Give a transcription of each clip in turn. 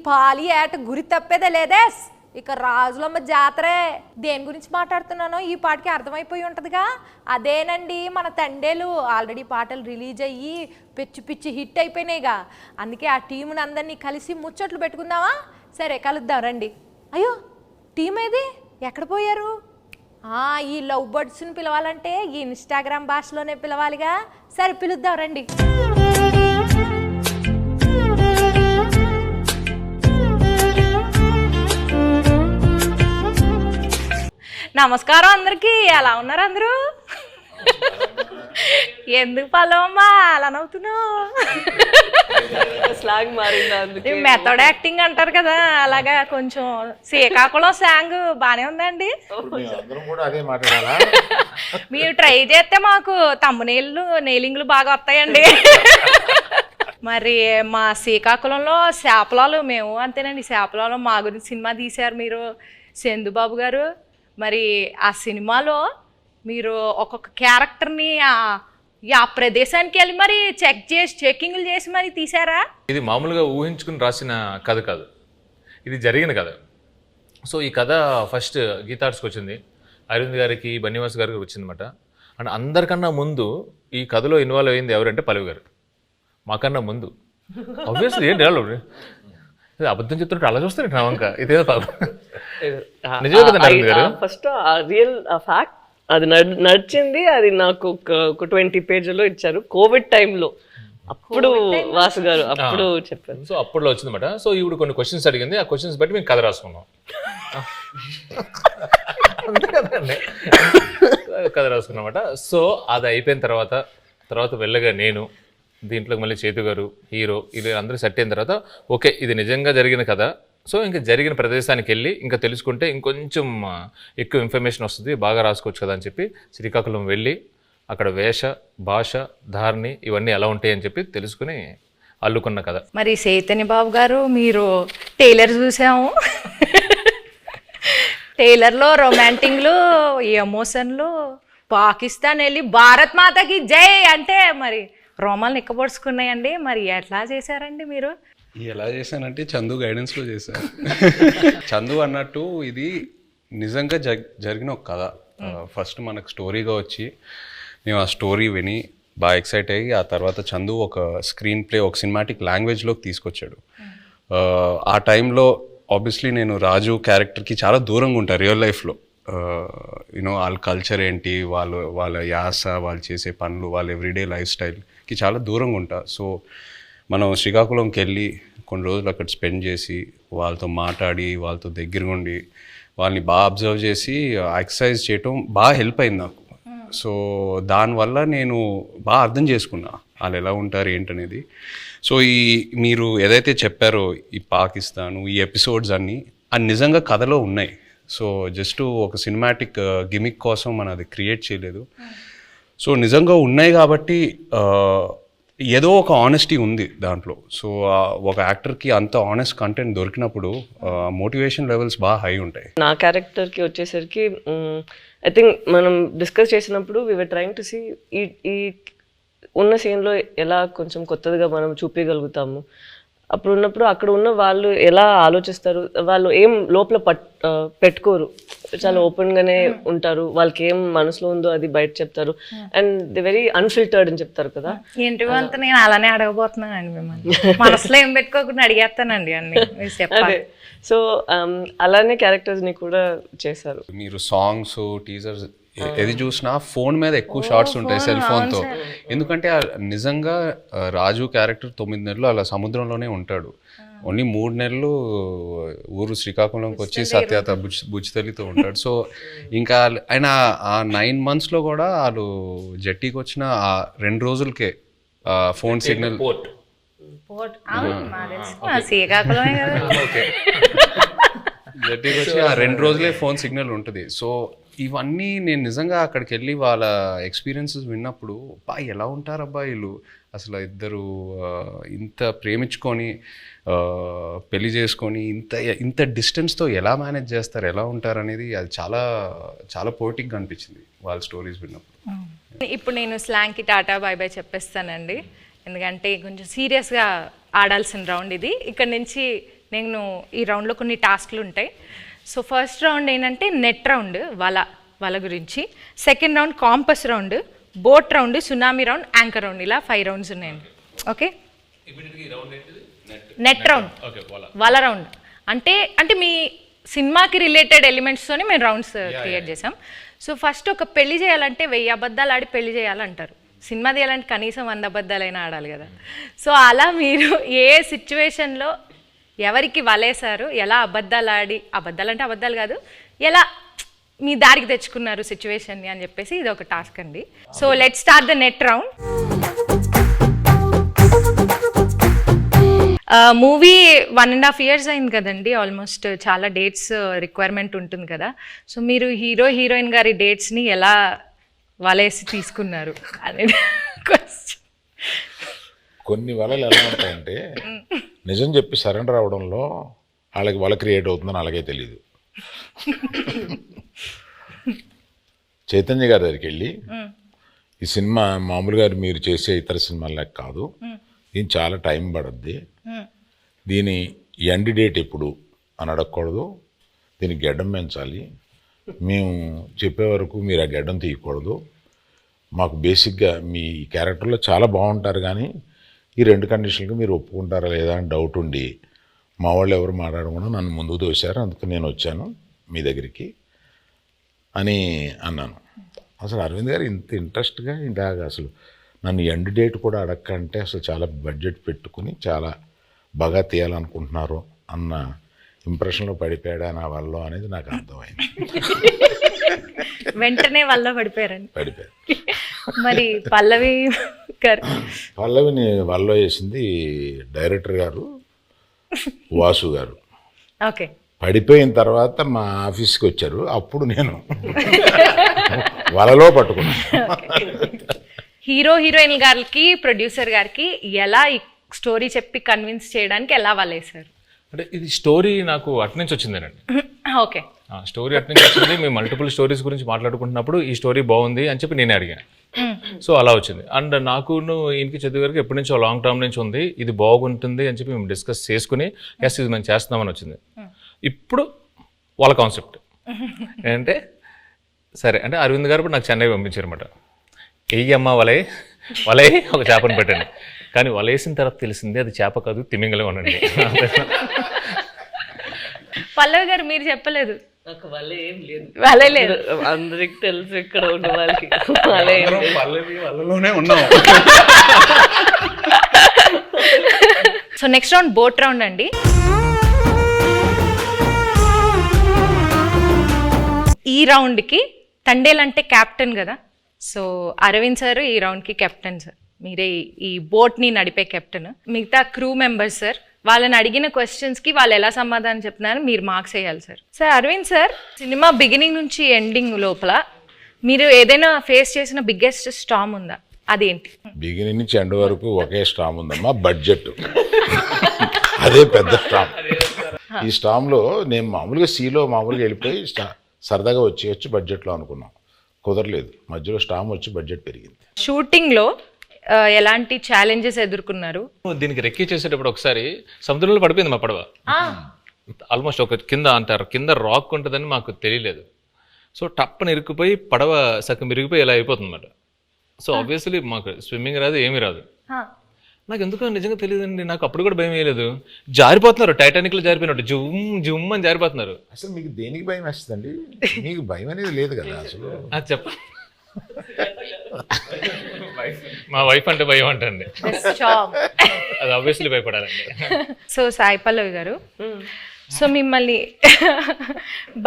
పాలి ఏట గురి తప్పేదే లేదే. ఇక రాజులమ్మ జాతరే. దేని గురించి మాట్లాడుతున్నానో ఈ పాటకి అర్థమైపోయి ఉంటుందిగా. అదేనండి మన తండేలు. ఆల్రెడీ పాటలు రిలీజ్ అయ్యి పిచ్చి పిచ్చి హిట్ అయిపోయినాయిగా. అందుకే ఆ టీముని అందరినీ కలిసి ముచ్చట్లు పెట్టుకుందామా? సరే కలుద్దాం రండి. అయ్యో టీం ఏది, ఎక్కడ పోయారు? ఈ లవ్ బర్డ్స్ని పిలవాలంటే ఈ ఇన్స్టాగ్రామ్ భాషలోనే పిలవాలిగా. సరే పిలుద్దాం రండి. నమస్కారం అందరికీ. ఎలా ఉన్నారు అందరూ? ఎందుకు పల్లవమ్మా అలా నవ్వుతున్నావు? స్లాంగ్ మారింది, మెథడ్ యాక్టింగ్ అంటారు కదా, అలాగా కొంచెం శ్రీకాకుళం స్లాంగ్ బానే ఉందండి. మీరు ట్రై చేస్తే మాకు తమ్మునీళ్ళు నెయిలింగ్లు బాగా వస్తాయండి. మరి మా శ్రీకాకుళంలో శాపలాలు మేము అంతేనండి. శాపలాలు మా గురించి సినిమా తీశారు మీరు, చందుబాబు గారు. మరి ఆ సినిమాలో మీరు ఒక్కొక్క క్యారెక్టర్ని ఆ ప్రదేశానికి వెళ్ళి మరి చెక్కింగ్లు చేసి మరి తీసారా? ఇది మామూలుగా ఊహించుకుని రాసిన కథ కాదు, ఇది జరిగిన కథ. సో ఈ కథ ఫస్ట్ గీతార్ట్స్కి వచ్చింది, అరవింద్ గారికి, బన్నివాస్ గారికి వచ్చిందన్నమాట. అండ్ అందరికన్నా ముందు ఈ కథలో ఇన్వాల్వ్ అయింది ఎవరంటే పల్లవి గారు. మాకన్నా ముందు ఆబ్వియస్లీ ఏంటి అబద్ధం చెప్తుంటే అలా చూస్తారు నా వంక. ఇదే నిజమే కదా అరవింద్ గారు? ఫస్ట్ రియల్ ఫ్యాక్ట్ అది నడిచింది. అది నాకు ఒక 20 పేజీలో ఇచ్చారు కోవిడ్ టైంలో. అప్పుడు వాసు గారు అప్పుడు చెప్పారు. సో అప్పుడులో వచ్చిందన్నమాట. సో ఇప్పుడు కొన్ని క్వశ్చన్స్ అడిగింది, ఆ క్వశ్చన్స్ బట్టి మేము కథ రాసుకున్నాం. అంతే కదండి, కథ రాసుకున్నమాట. సో అది అయిపోయిన తర్వాత వెళ్ళగా నేను దీంట్లోకి మళ్ళీ చేతు గారు హీరో, ఇది అందరూ సెట్ అయిన తర్వాత ఓకే ఇది నిజంగా జరిగిన కథ. సో ఇంకా జరిగిన ప్రదేశానికి వెళ్ళి ఇంకా తెలుసుకుంటే ఇంకొంచెం ఎక్కువ ఇన్ఫర్మేషన్ వస్తుంది, బాగా రాసుకోవచ్చు కదా అని చెప్పి శ్రీకాకుళం వెళ్ళి అక్కడ వేష, భాష, ధారణి ఇవన్నీ ఎలా ఉంటాయి అని చెప్పి తెలుసుకుని అల్లుకున్న కథ. మరి చైతన్య బాబు గారు, మీరు టైలర్ చూసాము. టైలర్లో రొమాంటిక్లు, ఎమోషన్లు, పాకిస్తాన్ వెళ్ళి భారత్ మాతకి జై అంటే మరి రోమాలు నిక్కబొడుచుకున్నాయండి. మరి ఎట్లా చేశారండి మీరు? ఎలా చేశానంటే చందు గైడెన్స్లో చేశాను. చందు అన్నట్టు ఇది నిజంగా జరిగిన ఒక కథ. ఫస్ట్ మనకు స్టోరీగా వచ్చి మేము ఆ స్టోరీ విని బాగా ఎక్సైట్ అయ్యి ఆ తర్వాత చందు ఒక స్క్రీన్ ప్లే, ఒక సినిమాటిక్ లాంగ్వేజ్లోకి తీసుకొచ్చాడు. ఆ టైంలో ఆబ్వియస్లీ నేను రాజు క్యారెక్టర్కి చాలా దూరంగా ఉంటాను రియల్ లైఫ్లో. యూనో వాళ్ళ కల్చర్ ఏంటి, వాళ్ళ యాస, వాళ్ళు చేసే పనులు, వాళ్ళ ఎవ్రీడే లైఫ్ స్టైల్కి చాలా దూరంగా ఉంటా. సో మనం శ్రీకాకుళంకి వెళ్ళి కొన్ని రోజులు అక్కడ స్పెండ్ చేసి వాళ్ళతో మాట్లాడి వాళ్ళతో దగ్గరగా ఉండి వాళ్ళని బాగా అబ్జర్వ్ చేసి ఎక్సర్సైజ్ చేయటం బాగా హెల్ప్ అయింది నాకు. సో దానివల్ల నేను బాగా అర్థం చేసుకున్నా వాళ్ళు ఎలా ఉంటారు ఏంటనేది. సో మీరు ఏదైతే చెప్పారో ఈ పాకిస్తాను, ఈ ఎపిసోడ్స్ అన్నీ అది నిజంగా కథలో ఉన్నాయి. సో జస్ట్ ఒక సినిమాటిక్ గిమిక్ కోసం మనం అది క్రియేట్ చేయలేదు. సో నిజంగా ఉన్నాయి కాబట్టి ఏదో ఒక ఆనెస్టీ ఉంది దాంట్లో. సో ఒక యాక్టర్కి అంత ఆనెస్ట్ కంటెంట్ దొరికినప్పుడు మోటివేషన్ లెవెల్స్ బాగా హై ఉంటాయి. నా క్యారెక్టర్కి వచ్చేసరికి ఐ థింక్ మనం డిస్కస్ చేసినప్పుడు we were trying to see ఈ ఉన్న సీన్లో ఎలా కొంచెం కొత్తదిగా మనం చూపించగలుగుతాము. అప్పుడు ఉన్నప్పుడు అక్కడ ఉన్న వాళ్ళు ఎలా ఆలోచిస్తారు, వాళ్ళు ఏం లోపల పెట్టుకోరు, చాలా ఓపెన్గానే ఉంటారు. వాళ్ళకి ఏం మనసులో ఉందో అది బయట చెప్తారు. అండ్ ది వెరీ అన్ఫిల్టర్డ్ అని చెప్తారు కదా. ఏంటి అంతా నేను అలానే అడగబోతున్నానండి మిమ్మల్ని. మనసులో ఏం పెట్టుకోకుండా అడిగేస్తానండి అన్ని. అదే సో అలానే క్యారెక్టర్స్ని కూడా చేశారు. మీరు సాంగ్స్, టీజర్స్ ఏది చూసినా ఫోన్ మీద ఎక్కువ షార్ట్స్ ఉంటాయి, సెల్ ఫోన్తో. ఎందుకంటే నిజంగా రాజు క్యారెక్టర్ 9 నెలలు అలా సముద్రంలోనే ఉంటాడు. ఓన్లీ 3 నెలలు ఊరు శ్రీకాకుళంకి వచ్చి సత్యత బుచ్చితల్లితో ఉంటాడు. సో ఇంకా ఆయన ఆ 9 monthsలో కూడా వాళ్ళు జట్టీకి వచ్చిన ఆ 2 రోజులకే ఫోన్ సిగ్నల్ జట్టీకి వచ్చి ఆ 2 రోజులే ఫోన్ సిగ్నల్ ఉంటుంది. సో ఇవన్నీ నేను నిజంగా అక్కడికి వెళ్ళి వాళ్ళ ఎక్స్పీరియన్సెస్ విన్నప్పుడు ఎలా ఉంటారు వీళ్ళు, అసలు ఇద్దరు ఇంత ప్రేమించుకొని పెళ్లి చేసుకొని ఇంత డిస్టెన్స్తో ఎలా మేనేజ్ చేస్తారు, ఎలా ఉంటారు అనేది అది చాలా చాలా పోయిటిక్గా అనిపించింది వాళ్ళ స్టోరీస్ విన్నప్పుడు. ఇప్పుడు నేను స్లాంగ్కి టాటా బాయ్ బాయ్ చెప్పేస్తానండి, ఎందుకంటే కొంచెం సీరియస్గా ఆడాల్సిన రౌండ్ ఇది. ఇక్కడ నుంచి నేను ఈ రౌండ్లో కొన్ని టాస్క్లు ఉంటాయి. సో ఫస్ట్ రౌండ్ ఏంటంటే నెట్ రౌండ్, వల గురించి. Second round campus round, boat round, tsunami round, anchor round, ఇలా 5 రౌండ్స్ ఉన్నాయండి. ఓకే, నెట్ రౌండ్, వల రౌండ్ అంటే మీ సినిమాకి రిలేటెడ్ ఎలిమెంట్స్తోనే మేము రౌండ్స్ క్రియేట్ చేసాం. సో ఫస్ట్ ఒక పెళ్లి చేయాలంటే 1000 అబద్ధాలు ఆడి పెళ్లి చేయాలంటారు. సినిమా తీయాలంటే కనీసం 100 అబద్ధాలైనా ఆడాలి కదా. సో అలా మీరు ఏ సిచ్యువేషన్లో ఎవరికి వలేశారు, ఎలా అబద్ధాలు ఆడి, అబద్ధాలు అంటే అబద్ధాలు కాదు, ఎలా మీ దారికి తెచ్చుకున్నారు సిచ్యువేషన్ని అని చెప్పేసి ఇది ఒక టాస్క్ అండి. So let start the net round. Movie 1.5 years అయింది కదండి, ఆల్మోస్ట్ చాలా డేట్స్ రిక్వైర్మెంట్ ఉంటుంది కదా. సో మీరు హీరోయిన్ గారి డేట్స్ని ఎలా వలేసి తీసుకున్నారు అనేది క్వశ్చన్. కొన్ని వలలు ఎలా ఉంటాయంటే నిజం చెప్పి సరెండర్ అవడంలో వాళ్ళకి వల క్రియేట్ అవుతుందని అలాగే తెలియదు. చైతన్య గారి దగ్గరికి వెళ్ళి ఈ సినిమా మామూలుగా మీరు చేసే ఇతర సినిమాలకు కాదు, దీని చాలా టైం పడుద్ది, దీని ఎండ్ డేట్ ఎప్పుడు అని అడగకూడదు, దీనికి గెడ్డం పెంచాలి, మేము చెప్పే వరకు మీరు ఆ గెడ్డం తీయకూడదు, మాకు బేసిక్గా మీ క్యారెక్టర్లో చాలా బాగుంటారు కానీ ఈ 2 కండిషన్లకు మీరు ఒప్పుకుంటారా లేదా అని డౌట్ ఉండి మా వాళ్ళు ఎవరు మాట్లాడకుండా నన్ను ముందుకు తోశారు, అందుకు నేను వచ్చాను మీ దగ్గరికి అని అన్నాను. అసలు అరవింద్ గారు ఇంత ఇంట్రెస్ట్గా ఇలాగ అసలు నన్ను ఎండ్ డేట్ కూడా అడగకంటే అసలు చాలా బడ్జెట్ పెట్టుకుని చాలా బాగా తీయాలనుకుంటున్నారు అన్న ఇంప్రెషన్లో పడిపోయాడా నా వల్ల అనేది నాకు అర్థమైంది. వెంటనే వల్ల పడిపోయారు. మరి పల్లవిని వల్ల వేసింది డైరెక్టర్ గారు వాసు గారు. ఓకే, పడిపోయిన తర్వాత మా ఆఫీస్కి వచ్చారు, అప్పుడు నేను వలలో పట్టుకున్నాను. హీరోయిన్ గారికి ప్రొడ్యూసర్ గారికి ఎలా ఈ స్టోరీ చెప్పి కన్విన్స్ చేయడానికి ఎలా వలేశారు? అంటే ఇది స్టోరీ నాకు అటు నుంచి వచ్చిందేనండి. ఓకే, స్టోరీ అటు నుంచి వచ్చింది. మేము మల్టిపుల్ స్టోరీస్ గురించి మాట్లాడుకుంటున్నప్పుడు ఈ స్టోరీ బాగుంది అని చెప్పి నేనే అడిగాను. సో అలా వచ్చింది. అండ్ నాకును ఈయనకి చదువు గారికి ఎప్పటి నుంచో లాంగ్ టర్మ్ నుంచి ఉంది, ఇది బాగుంటుంది అని చెప్పి మేము డిస్కస్ చేసుకుని ఎస్ ఇది మేము చేస్తున్నామని వచ్చింది. ఇప్పుడు వాళ్ళ కాన్సెప్ట్ ఏంటంటే సరే అంటే అరవింద్ గారు నాకు చెన్నై పంపించారు అనమాట. వెయ్యమ్మ వలే ఒక చేపను పెట్టండి, కానీ వలేసిన తర్వాత తెలిసింది అది చేప కాదు తిమింగలం అనండి. పల్లవి గారు మీరు చెప్పలేదు. నాకు వల్ల ఏం లేదు, వలే లేదు, అందరికి తెలుసు ఇక్కడ ఉన్న వాళ్ళకి. వాళ్ళలోనే ఉన్నాం. So next round boat round అండి. ఈ రౌండ్కి తండేలంటే క్యాప్టెన్ కదా, సో అరవింద్ సార్ ఈ రౌండ్కి కెప్టెన్ సార్, మీరే ఈ బోట్ని నడిపే కెప్టెన్. మిగతా క్రూ మెంబర్స్ సార్, వాళ్ళని అడిగిన క్వశ్చన్స్కి వాళ్ళు ఎలా సమాధానం చెప్తున్నారు మీరు మార్క్స్ వేయాలి sir. Sir Arvind sir, cinema beginning నుంచి ఎండింగ్ లోపల మీరు ఏదైనా ఫేస్ చేసిన బిగ్గెస్ట్ స్టామ్ ఉందా, అదేంటి? బిగినింగ్ నుంచి ఎండ్ వరకు ఒకే స్టామ్ ఉందమ్మా, బడ్జెట్. అదే పెద్ద స్టామ్. ఈ స్టామ్లో నేను మామూలుగా సీలో మామూలుగా వెళ్ళిపోయి సరదాగా వచ్చి బడ్జెట్లో అనుకున్నాం, కుదరలేదు. మధ్యలో స్టామ్ వచ్చి బడ్జెట్ పెరిగింది. షూటింగ్లో ఎలాంటి ఛాలెంజెస్ ఎదుర్కొన్నారు? దీనికి రెక్కి చేసేటప్పుడు ఒకసారి సముద్రంలో పడిపోయింది మా పడవ. ఆల్మోస్ట్ ఒక కింద అంటారు కింద రాక్ ఉంటుందని మాకు తెలియలేదు. సో టప్పని ఇరుక్కుపోయి పడవ సగం ఇరిగిపోయి ఇలా అయిపోతుంది అన్నమాట. సో ఆబ్వియస్లీ మాకు స్విమ్మింగ్ రాదు, ఏమీ రాదు. నాకు ఎందుకో నిజంగా తెలియదండి, నాకు అప్పుడు కూడా భయం వేయలేదు. జారిపోతున్నారు, టైటానిక్లో జారిపోయినట్టు జుమ్ జుమ్ అని జారిపోతున్నారు. అసలు మీకు దేనికి భయం వేస్తుందండి? మీకు భయం అనేది లేదు కదా అసలు. చెప్ప మా వైఫ్ అంటే భయం అంటండి, అది ఆబ్వియస్లీ భయపడాలండి. సో సాయి పల్లవి గారు, సో మిమ్మల్ని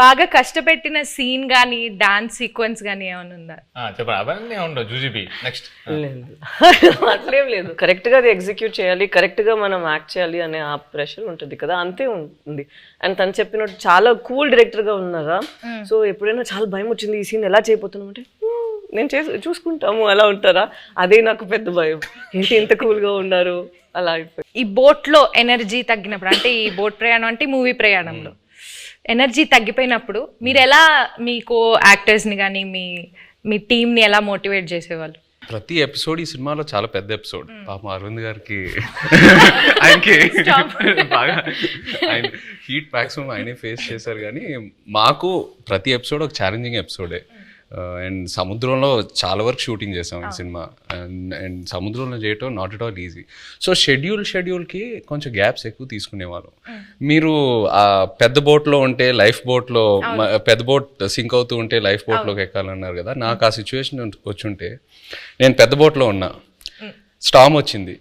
బాగా కష్టపెట్టిన సీన్ కానీ డాన్స్ సీక్వెన్స్ కానీ ఏమైనా ఉందా? చెప్పండి. అవన్నీ ఉండవు జూజీబీ. నెక్స్ట్ లేదు, అట్లేం లేదు. కరెక్ట్గా అది ఎగ్జిక్యూట్ చేయాలి, కరెక్ట్గా మనం యాక్ట్ చేయాలి అనే ఆ ప్రెషర్ ఉంటుంది కదా, అంతే ఉంది. అండ్ తను చెప్పినట్టు చాలా కూల్ డైరెక్టర్గా ఉన్నారా. సో ఎప్పుడైనా చాలా భయం వచ్చింది ఈ సీన్ ఎలా చేయబోతున్నాం అంటే నేను చూసుకుంటాము అలా ఉంటారా, అదే నాకు పెద్ద భయం. ఏంటి ఇంత కూల్గా ఉన్నారు అలా అయిపోయి. ఈ బోట్లో ఎనర్జీ తగ్గినప్పుడు, అంటే ఈ బోట్ ప్రయాణం అంటే మూవీ ప్రయాణంలో ఎనర్జీ తగ్గిపోయినప్పుడు మీరు ఎలా మీ కో యాక్టర్స్ని కానీ మీ టీంని ఎలా మోటివేట్ చేసేవాళ్ళు? ప్రతి ఎపిసోడ్ ఈ సినిమాలో చాలా పెద్ద ఎపిసోడ్. పాపం అరవింద్ గారికి ఆయనకి బాగా ఆయన హీట్ మ్యాక్సిమం ఆయనే ఫేస్ చేశారు. కానీ మాకు ప్రతి ఎపిసోడ్ ఒక ఛాలెంజింగ్ ఎపిసోడే. అండ్ సముద్రంలో చాలా వరకు షూటింగ్ చేసాం ఈ సినిమా. అండ్ సముద్రంలో చేయటం not at all easy. So షెడ్యూల్కి కొంచెం గ్యాప్స్ ఎక్కువ తీసుకునేవాళ్ళం. మీరు ఆ పెద్ద బోట్లో ఉంటే లైఫ్ బోట్లో, పెద్ద బోట్ సింక్ అవుతూ ఉంటే లైఫ్ బోట్లోకి ఎక్కాలన్నారు కదా, నాకు ఆ సిచ్యువేషన్ వచ్చుంటే నేను పెద్ద బోట్లో ఉన్నా, స్టామ్ వచ్చింది,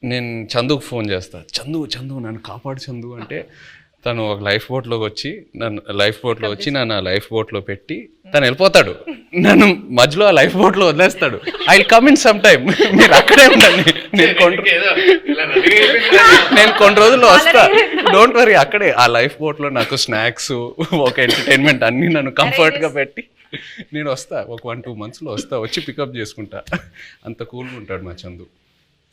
నేను చందుకు ఫోన్ చేస్తా, చందు నన్ను కాపాడు చందు అంటే తను ఒక లైఫ్ బోట్లోకి వచ్చి నన్ను లైఫ్ బోట్లో పెట్టి తను వెళ్ళిపోతాడు. నన్ను మధ్యలో ఆ లైఫ్ బోట్లో వదిలేస్తాడు. I will come in some time, మీరు అక్కడే ఉండండి, నేను కొన్ని రోజుల్లో వస్తా, డోంట్ వరీ. అక్కడే ఆ లైఫ్ బోట్లో నాకు స్నాక్స్, ఒక ఎంటర్టైన్మెంట్ అన్నీ నన్ను కంఫర్ట్గా పెట్టి నేను వస్తా. ఒక 1-2 monthsలో వస్తా, వచ్చి పికప్ చేసుకుంటా. అంత కూల్గా ఉంటాడు మా చందు.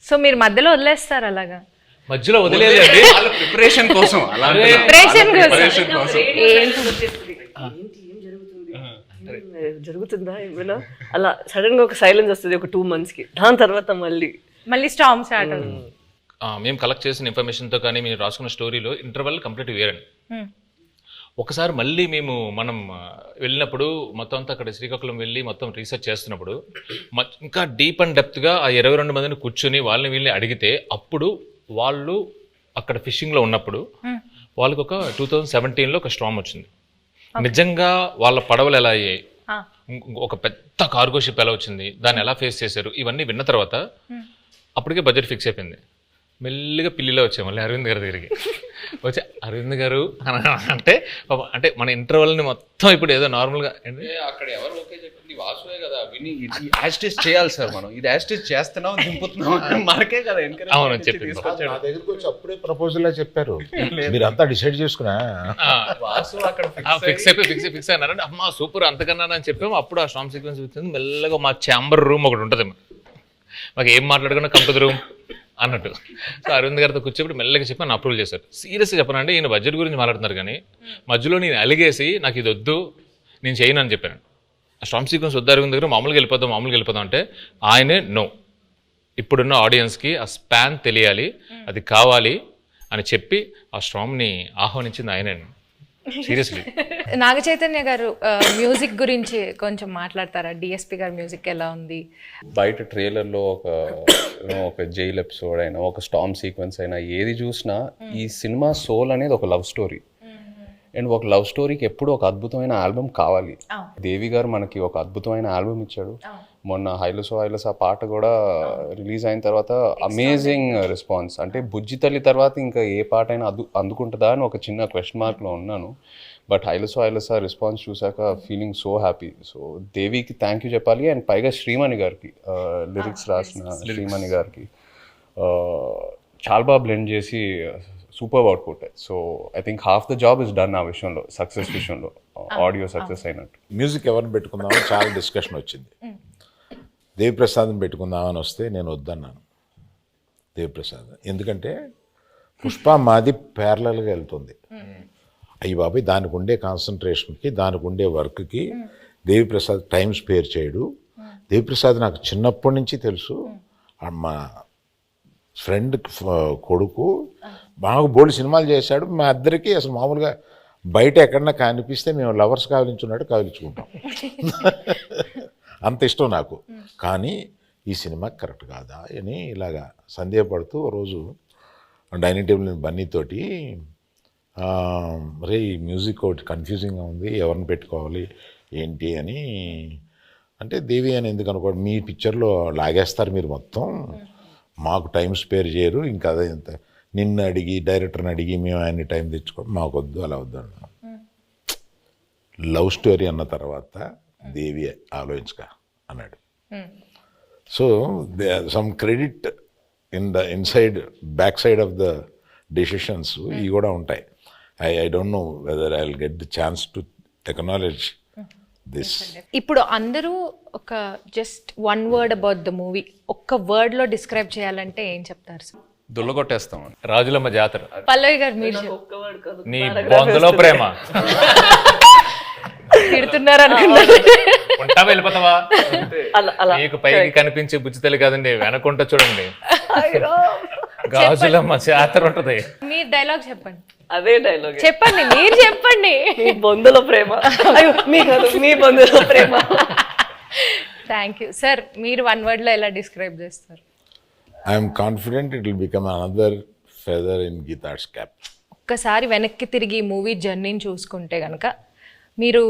సో మీరు మధ్యలో వదిలేస్తారు అలాగా? మధ్యలో వదిలేదండి, ప్రిపరేషన్ కోసం జరుగుతుందా ఏమైనా అలా సడన్ గా ఒక సైలెన్స్ వస్తుంది ఒక 2 monthsకి. దాని తర్వాత మళ్ళీ స్టార్మ్ స్టార్ట్ అవుతుంది. మేము కలెక్ట్ చేసిన ఇన్ఫర్మేషన్తో కానీ మీరు రాసుకున్న స్టోరీలో ఇంటర్వల్ కంప్లీట్ వేరండి. ఒకసారి మళ్ళీ మనం వెళ్ళినప్పుడు మొత్తం అంతా అక్కడ శ్రీకాకుళం వెళ్ళి మొత్తం రీసెర్చ్ చేస్తున్నప్పుడు ఇంకా డీప్ అండ్ డెప్త్గా ఆ 22 మందిని కూర్చొని వీళ్ళని అడిగితే, అప్పుడు వాళ్ళు అక్కడ ఫిషింగ్లో ఉన్నప్పుడు వాళ్ళకి ఒక 2017లో ఒక స్టార్మ్ వచ్చింది. నిజంగా వాళ్ళ పడవలు ఎలా అయ్యాయి, ఒక పెద్ద కార్గో షిప్ ఎలా వచ్చింది, దాన్ని ఎలా ఫేస్ చేశారు, ఇవన్నీ విన్న తర్వాత అప్పటికే బడ్జెట్ ఫిక్స్ అయిపోయింది. మెల్లిగా పిల్లిలో వచ్చాయి మళ్ళీ అరవింద్ గారి దగ్గరికి వచ్చి, అరవింద్ గారు అంటే మన ఇంటర్వెల్ని మొత్తం ఇప్పుడు ఏదో నార్మల్గా అక్కడ ఎవరు ఓకే చెప్పింది వాసువే కదా, విని యాస్టిస్ చేయాలి సార్, మనం ఇది యాస్టిస్ చేస్తున్నాం దింపుతున్నాం మనకే కదా ఎంకరేజ్. అవును చెప్పింది. నా దగ్గరికి వచ్చి అప్పుడే ప్రపోజల్ చెప్పారు, మీరంతా డిసైడ్ చేసుకున్నా వాసు అక్కడ ఫిక్స్ అయినారంటే అమ్మా సూపర్ అంతకన్నా అని చెప్పాము. అప్పుడు ఆ స్టార్మ్ సీక్వెన్స్ వచ్చింది. మెల్లగా మా ఛాంబర్ రూమ్ ఒకటి ఉంటుంది, మాకు ఏం మాట్లాడుకున్నా కంపెనీ రూమ్ అన్నట్టు. సో అరవింద్ గారితో కూర్చోబెట్టి మెల్లగా చెప్పి నన్ను అప్రూవల్ చేశారు. సీరియస్గా చెప్పనండి, ఈయన బడ్జెట్ గురించి మాట్లాడుతున్నారు కానీ మధ్యలో నేను అలిగేసి నాకు ఇది వద్దు నేను చేయను అని చెప్పాను. ఆ స్టార్మ్ సీక్వెన్స్ వద్దు అరవింద్ దగ్గర, మామూలుగా వెళ్ళిపోదాం అంటే ఆయనే నో, ఇప్పుడున్న ఆడియన్స్కి ఆ స్పాన్ తెలియాలి, అది కావాలి అని చెప్పి ఆ స్టార్మ్ని ఆహ్వానించింది ఆయనే. సీరియస్లీ. నాగ చైతన్య గారు మ్యూజిక్ గురించి కొంచెం మాట్లాడతారా? డిఎస్పి గారు మ్యూజిక్ ఎలా ఉంది? బయట ట్రైలర్లో ఒక జైల్ ఎపిసోడ్ అయినా, ఒక స్టార్మ్ సీక్వెన్స్ అయినా, ఏది చూసినా ఈ సినిమా సోల్ అనేది ఒక లవ్ స్టోరీ. అండ్ ఒక లవ్ స్టోరీకి ఎప్పుడు ఒక అద్భుతమైన ఆల్బమ్ కావాలి. దేవి గారు మనకి ఒక అద్భుతమైన ఆల్బమ్ ఇచ్చాడు. మొన్న హైలసో ఆ పాట కూడా రిలీజ్ అయిన తర్వాత అమేజింగ్ రెస్పాన్స్. అంటే బుజ్జి తల్లి తర్వాత ఇంకా ఏ పాట అయినా అందుకుంటుందా అని ఒక చిన్న క్వశ్చన్ మార్క్లో ఉన్నాను. బట్ హైలసో రెస్పాన్స్ చూసాక ఫీలింగ్ సో హ్యాపీ. సో దేవికి థ్యాంక్ యూ చెప్పాలి. అండ్ పైగా శ్రీమణి గారికి, లిరిక్స్ రాసిన శ్రీమణి గారికి చాలా బాగా బ్లెండ్ చేసి super output. So I think half the job is done ఆ విషయంలో, సక్సెస్ విషయంలో, ఆడియో సక్సెస్ అయినట్టు. మ్యూజిక్ ఎవరిని పెట్టుకుందామని చాలా డిస్కషన్ వచ్చింది. దేవిప్రసాద్ని పెట్టుకుందామని వస్తే నేను వద్దన్నాను దేవిప్రసాద్. ఎందుకంటే పుష్ప మాది ప్యారలల్గా వెళ్తుంది. అయ్యి బాబాయ్ దానికి ఉండే కాన్సన్ట్రేషన్కి, దానికి ఉండే వర్క్కి దేవిప్రసాద్ టైం స్పేర్ చేయడు. దేవిప్రసాద్ నాకు చిన్నప్పటి నుంచి తెలుసు. మా ఫ్రెండ్ కొడుకు బాగా బోల్డ్ సినిమాలు చేశాడు. మా ఇద్దరికి అసలు మామూలుగా బయట ఎక్కడన్నా కనిపిస్తే మేము లవర్స్ కావలించున్నట్టు కావలించుకుంటాం. అంత ఇష్టం నాకు. కానీ ఈ సినిమా కరెక్ట్ కాదా అని ఇలాగా సందేహపడుతూ రోజు డైనింగ్ టేబుల్ బన్నీతోటి రే ఈ మ్యూజిక్ ఒకటి కన్ఫ్యూజింగ్గా ఉంది, ఎవరిని పెట్టుకోవాలి ఏంటి అని అంటే, దేవి అని ఎందుకు అనుకోండి, మీ పిక్చర్లో లాగేస్తారు మీరు మొత్తం, మాకు టైం స్పేర్ చేయరు, ఇంకా అదే ఇంత నిన్ను అడిగి డైరెక్టర్ని అడిగి మేము ఆయన్ని టైం తెచ్చుకోండి, మాకు వద్దు, అలా వద్దు అన్నా. లవ్ స్టోరీ అన్న తర్వాత దేవి ఆలోచించక అన్నాడు. So some credit inside back side of the decisions ఇవి కూడా ఉంటాయి. I don't know whether I will get the chance to acknowledge this. ఇప్పుడు అందరూ ఒక just one word about the movie ఒక్క వర్డ్ లో డిస్క్రైబ్ చేయాలంటే ఏం చెప్తారు సార్? దుల్లగొట్టేస్తాం. రాజులమ్మ జాతర. పల్లవి గారు మీరు నీ బొందలో ప్రేమ. తిడుతున్నారు అనుకున్నారు. ఉంటావా వెళ్ళిపోతావా? అలా మీకు పైకి కనిపించే బుజ్జితల్లి కాదండి, వెనకుంట చూడండి గాజులమ్మ జాతర ఉంటది. మీ డైలాగ్ చెప్పండి. అదే డైలాగ్ చెప్పండి, మీరు చెప్పండి. మీ బొందుల ప్రేమ. అయ్యో మీ కాదు, మీ బొందుల ప్రేమ. Thank you sir. మీరు 1 word లో ఎలా డిస్క్రైబ్ చేస్తారు? I'm confident it will become another feather in Geetha Arts cap. ఒక్కసారి వెనక్కి తిరిగి మూవీ జర్నీని చూసుకుంటే కనుక మీరు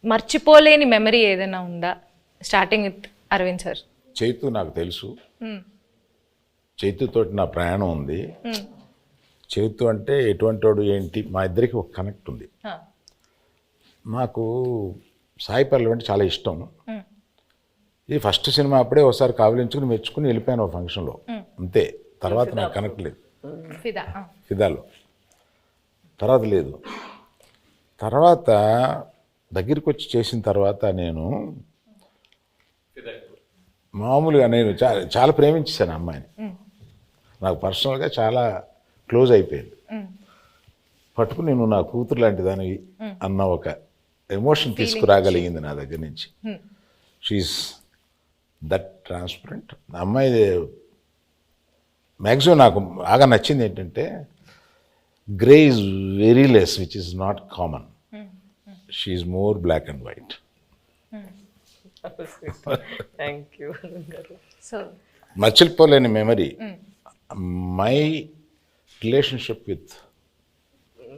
మర్చిపోలేని మెమరీ ఏదైనా ఉందా? Starting with Arvind sir. Chaitu నాకు తెలుసు, చైతుతోటి నా ప్రయాణం ఉంది. చైతు అంటే ఎటువంటి వాడు ఏంటి, మా ఇద్దరికి ఒక కనెక్ట్ ఉంది. నాకు సాయి పల్లవి అంటే చాలా ఇష్టం. ఇది ఫస్ట్ సినిమా అప్పుడే ఒకసారి కావలించుకుని మెచ్చుకుని వెళ్ళిపోయాను ఒక ఫంక్షన్లో, అంతే. తర్వాత నాకు కనెక్ట్ లేదు. ఫిదాలో తర్వాత లేదు. తర్వాత దగ్గరికి వచ్చి చేసిన తర్వాత నేను మామూలుగా నేను చాలా ప్రేమించేశాను అమ్మాయిని. నాకు పర్సనల్గా చాలా క్లోజ్ అయిపోయింది. పట్టుకుని నేను నా కూతురు లాంటి దానివి అన్న ఒక ఎమోషన్ తీసుకురాగలిగింది నా దగ్గర నుంచి. She is that transparent. అమ్మాయి మ్యాక్సిమం నాకు బాగా నచ్చింది ఏంటంటే grey is very less, which is not common. She is more black and white. Thank you. So మర్చిపోలేని memory my relationship with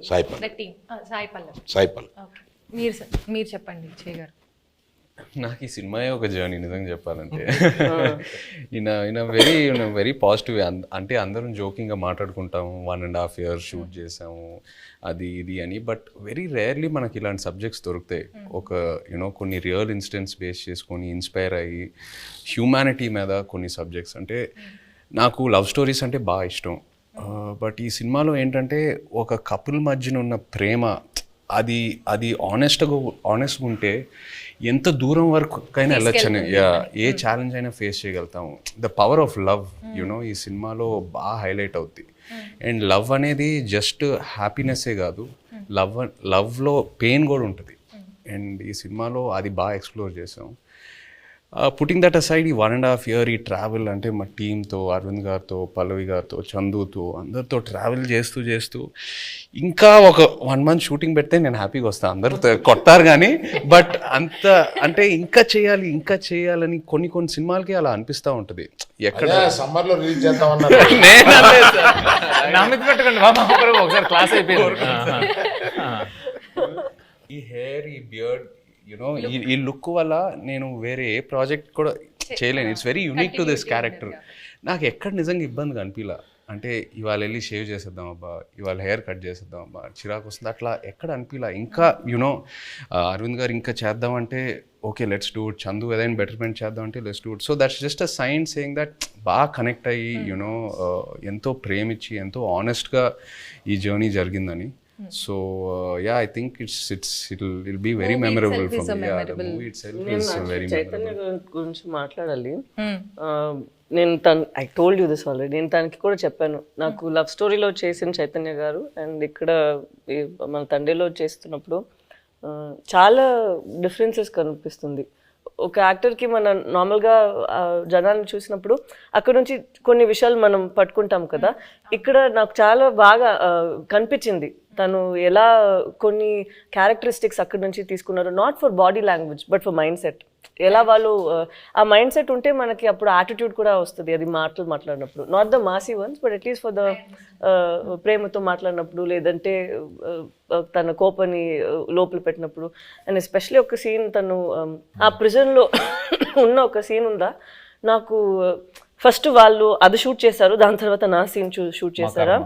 Sai Pallavi. Sai Pallavi. Sai Pallavi. మీరు చెప్పండి విజయ్ గారు. నాకు ఈ సినిమాయే ఒక జర్నీ నిజంగా చెప్పాలంటే. ఈయన వెరీ పాజిటివ్. అంటే అందరం జోకింగ్గా మాట్లాడుకుంటాము, 1.5 years షూట్ చేసాము అది ఇది అని. బట్ వెరీ రేర్లీ మనకి ఇలాంటి సబ్జెక్ట్స్ దొరుకుతాయి. ఒక కొన్ని రియల్ ఇన్సిడెంట్స్ బేస్ చేసుకొని ఇన్స్పైర్ అయ్యి హ్యూమానిటీ మీద కొన్ని సబ్జెక్ట్స్. అంటే నాకు లవ్ స్టోరీస్ అంటే బాగా ఇష్టం. బట్ ఈ సినిమాలో ఏంటంటే ఒక కపుల్ మధ్యన ఉన్న ప్రేమ అది ఆనెస్ట్గా ఉంటే ఎంత దూరం వరకైనా వెళ్ళొచ్చని, ఏ ఛాలెంజ్ అయినా ఫేస్ చేయగలుగుతాము. ద పవర్ ఆఫ్ లవ్ ఈ సినిమాలో బాగా హైలైట్ అవుద్ది. అండ్ లవ్ అనేది జస్ట్ హ్యాపీనెస్సే కాదు, లవ్లో పెయిన్ కూడా ఉంటుంది. అండ్ ఈ సినిమాలో అది బాగా ఎక్స్ప్లోర్ చేసాం. పుట్టింగ్ దట్ అసైడ్, ఈ 1.5 year ఈ ట్రావెల్ అంటే మా టీంతో, అరవింద్ గారితో, పల్లవి గారితో, చందుతో అందరితో ట్రావెల్ చేస్తూ ఇంకా ఒక 1 month షూటింగ్ పెడితే నేను హ్యాపీగా వస్తాను. అందరూ కొట్టారు కానీ బట్ అంత అంటే ఇంకా చేయాలని కొన్ని సినిమాలకి అలా అనిపిస్తూ ఉంటుంది. ఎక్కడ సమ్మర్లో రిలీజ్ చేద్దామన్నారు. ఒకసారి క్లాస్ అయిపోయింది. ఈ హెయిర్, ఈ బియర్డ్, ఈ లుక్ వల్ల నేను వేరే ఏ ప్రాజెక్ట్ కూడా చేయలేను. It's very unique to this character. నాకు ఎక్కడ నిజంగా ఇబ్బందిగా అనిపించలా. అంటే ఇవాళ వెళ్ళి షేవ్ చేసేద్దాం అబ్బా, ఇవాళ హెయిర్ కట్ చేసేద్దాం అబ్బా, చిరాకు వస్తుంది, అట్లా ఎక్కడ అనిపించలా. ఇంకా అరవింద్ గారు ఇంకా చేద్దామంటే okay let's do it, Chandu ఏదైనా బెటర్మెంట్ చేద్దామంటే let's do it. So that's just a sign saying that బాగా కనెక్ట్ అయ్యి ఎంతో ప్రేమించి ఎంతో ఆనెస్ట్గా ఈ జర్నీ జరిగిందని. So yeah, I think it'll be very memorable for me. Yeah, the movie itself is very Chaitanya గురించి మాట్లాడాలి. నేను I told you this already. నేను తనకి కూడా చెప్పాను, నాకు లవ్ స్టోరీలో చేసిన చైతన్య గారు అండ్ ఇక్కడ మన తండ్రిలో చేస్తున్నప్పుడు చాలా డిఫరెన్సెస్ కనిపిస్తుంది. ఒక యాక్టర్కి మనం నార్మల్గా జనాన్ని చూసినప్పుడు అక్కడ నుంచి కొన్ని విషయాలు మనం పట్టుకుంటాం కదా. ఇక్కడ నాకు చాలా బాగా కనిపించింది తను ఎలా కొన్ని క్యారెక్టరిస్టిక్స్ అక్కడి నుంచి తీసుకున్నారు. Not for body language but for mind set. ఎలా వాళ్ళు ఆ మైండ్ సెట్ ఉంటే మనకి అప్పుడు యాటిట్యూడ్ కూడా వస్తుంది. అది మాట్లాడినప్పుడు not the Masih once but at least for the ప్రేమతో మాట్లాడినప్పుడు, లేదంటే తన కోపని లోపల పెట్టినప్పుడు. అండ్ ఎస్పెషలీ ఒక సీన్ తను ఆ ప్రిజన్లో ఉన్న ఒక సీన్ ఉందా, నాకు ఫస్ట్ వాళ్ళు అది షూట్ చేశారు, దాని తర్వాత నా సీన్ షూట్ చేశారా,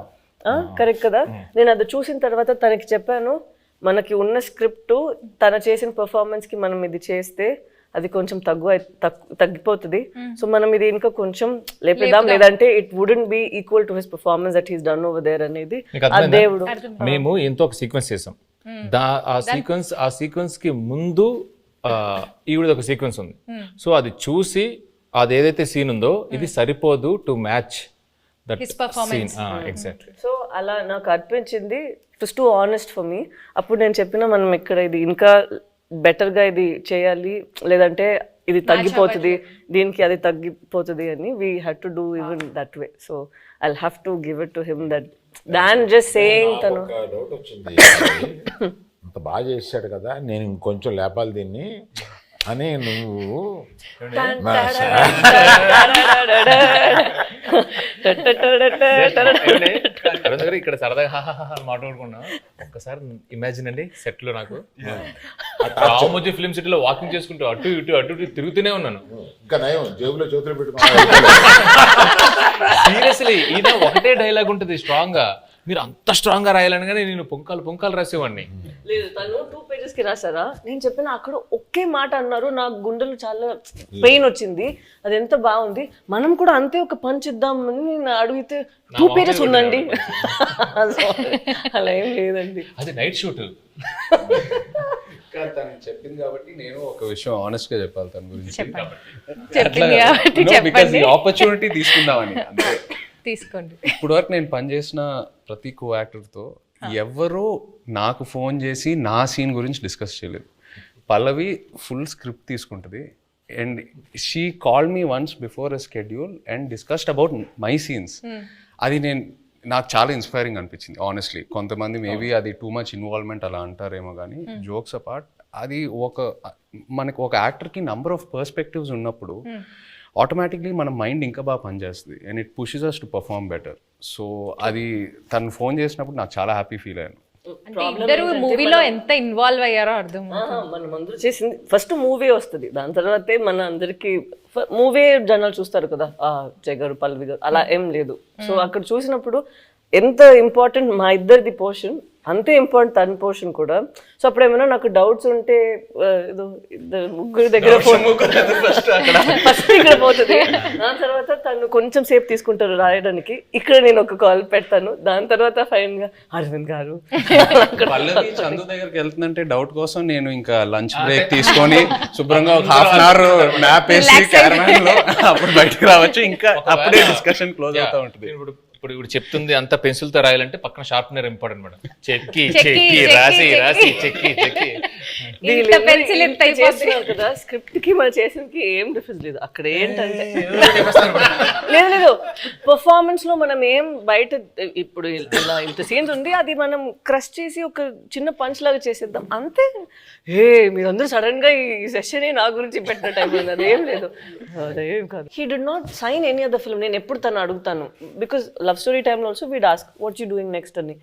కరెక్ట్ కదా. నేను అది చూసిన తర్వాత తనకి చెప్పాను, మనకి ఉన్న స్క్రిప్ట్ తన చేసిన పర్ఫార్మెన్స్కి మనం ఇది చేస్తే అది కొంచెం తగ్గిపోతుంది. సో మనం ఇది ఇంకా కొంచెం లేపేద్దాం, లేదంటే it wouldn't be equal to his performance that he's done over there అనేది ఆ దేవుడు. మేము ఎంతో ఒక సీక్వెన్స్ చేసాం. ఆ సీక్వెన్స్ కి ముందు ఈవిడ ఒక సీక్వెన్స్ ఉంది. సో అది చూసి అది ఏదైతే సీన్ ఉందో ఇది సరిపోదు to match that His performance. Exactly. So అలా నాకు అనిపించింది it was two honest for me. అప్పుడు నేను చెప్పిన మనం ఇక్కడ ఇది ఇంకా బెటర్గా ఇది చేయాలి, లేదంటే ఇది తగ్గిపోతుంది, దీనికి అది తగ్గిపోతుంది అని we had to do even that way. So I have to give it to him that than just saying తను ఒక డౌట్ వచ్చింది, అంత బాగా చేశాడు కదా నేను ఇంకొంచెం లేపాలి దీన్ని అని నువ్వు అరుణ్ గారు ఇక్కడ సరదాగా హాహాహా మాట్లాడుకున్నాం. ఒక్కసారి ఇమాజిన్ అండి, సెట్ లో నాకు రామోజీ ఫిల్మ్ సిటీలో వాకింగ్ చేసుకుంటూ అటు ఇటు తిరుగుతూనే ఉన్నాను. ఇంకా నయం జేబులో చేతులు పెట్టుకున్నా. సీరియస్లీ ఈయన ఒకటే డైలాగ్ ఉంటుంది స్ట్రాంగ్ గా, మీరు అంత స్ట్రాంగ్ గా రాయాలనగానే నేను పొంకాలు రాసేవాడిని. లేదు, తను 2 pages కి రాసారా, నేను చెప్పిన అక్కడ ఒకే మాట అన్నారు, నాకు గుండెలు చాలా పెయిన్ వచ్చింది, అది ఎంత బాగుంది, మనం కూడా అంతే ఒక పంచ్ ఇద్దామని నేను అడిగితే 2 pages ఉందండి. అలా ఏం లేదండి, అది నైట్ షూట్. తను చెప్పింది కాబట్టి నేను ఒక విషయం ఆనెస్ట్ గా చెప్పాలి తన గురించి. చెప్పింది కాబట్టి చెప్పండి. ఆపర్చునిటీ తీసుకుందామని అంతే. తీసుకోండి. ఇప్పుడు వరకు నేను పనిచేసిన ప్రతి కో యాక్టర్తో ఎవరో నాకు ఫోన్ చేసి నా సీన్ గురించి డిస్కస్ చేయలేదు. పల్లవి ఫుల్ స్క్రిప్ట్ తీసుకుంటుంది and she call me once before a schedule and discussed about my scenes. అది నాకు చాలా ఇన్స్పైరింగ్ అనిపించింది ఆనెస్ట్లీ. కొంతమంది మేబీ అది టూ మచ్ ఇన్వాల్వ్మెంట్ అలా అంటారేమో కానీ జోక్స్ అపార్ట్ అది మనకు ఒక యాక్టర్కి నంబర్ ఆఫ్ పర్స్పెక్టివ్స్ ఉన్నప్పుడు ఆటోమేటిక్లీ మన మైండ్ ఇంకా బాగా పనిచేస్తుంది and it pushes us to perform better. So అది తను ఫోన్ చేసినప్పుడు నాకు చాలా హ్యాపీ ఫీల్ అయ్యాను. అంటే ఇద్దరు మూవీలో ఎంత ఇన్వాల్వ్ అయ్యారో అర్థం. మనం అందరూ చేసింది ఫస్ట్ మూవీ వస్తుంది, దాని తర్వాతే మన అందరికి మూవీ జనాలు చూస్తారు కదా, జయ్ గారు పల్లవి గారు అలా ఏం లేదు. సో అక్కడ చూసినప్పుడు ఎంత ఇంపార్టెంట్ మా ఇద్దరిది పోర్షన్, అంతే ఇంపార్టెంట్ తన పోర్షన్ కూడా. సో అప్పుడు ఏమైనా నాకు డౌట్స్ ఉంటే ఏదో ముగ్గురు దగ్గర ఫస్ట్ ఇక్కడ పోతుంది, దాని తర్వాత తను కొంచెం సేపు తీసుకుంటారు రాయడానికి, ఇక్కడ నేను ఒక కాల్ పెడతాను, దాని తర్వాత ఫైన్ గా అరవింద్ గారు. పల్లవి చందు దగ్గరికి వెళ్తుందంటే డౌట్ కోసం నేను ఇంకా లంచ్ బ్రేక్ తీసుకొని శుభ్రంగా ఒక ½ న్యాప్ వేసి క్యారవాన్ లో అప్పుడు బయటకు రావచ్చు, ఇంకా అప్పుడే డిస్కషన్ క్లోజ్ అవుతా ఉంటుంది. ఇప్పుడు చెప్తుంది అంత పెన్సిల్ తో రాయాలంటే పక్కన షార్ప్నర్ ఇంపార్టెంట్ మేడం. చెక్కి రాసి చెక్కి కదా, స్క్రిప్ట్ కి మనం చేసినకి ఏం డిఫరెన్స్ లేదు. అక్కడ ఏంటంటే లేదు పర్ఫార్మెన్స్ లో మనం ఏం బయట ఇప్పుడు ఇలా ఇంత సీన్స్ ఉంది, అది మనం క్రష్ చేసి ఒక చిన్న పంచ్ లాగా చేసేద్దాం అంతే. మీరందరూ సడన్ గా ఈ సెషన్ నా గురించి పెట్టిన టైం ఉంది, అదేం లేదు, అదేం కాదు. He did not sign any other film. నేను ఎప్పుడు తను అడుగుతాను, బికాస్ లవ్ స్టోరీ టైంలో also we'd ask what you doing next అని.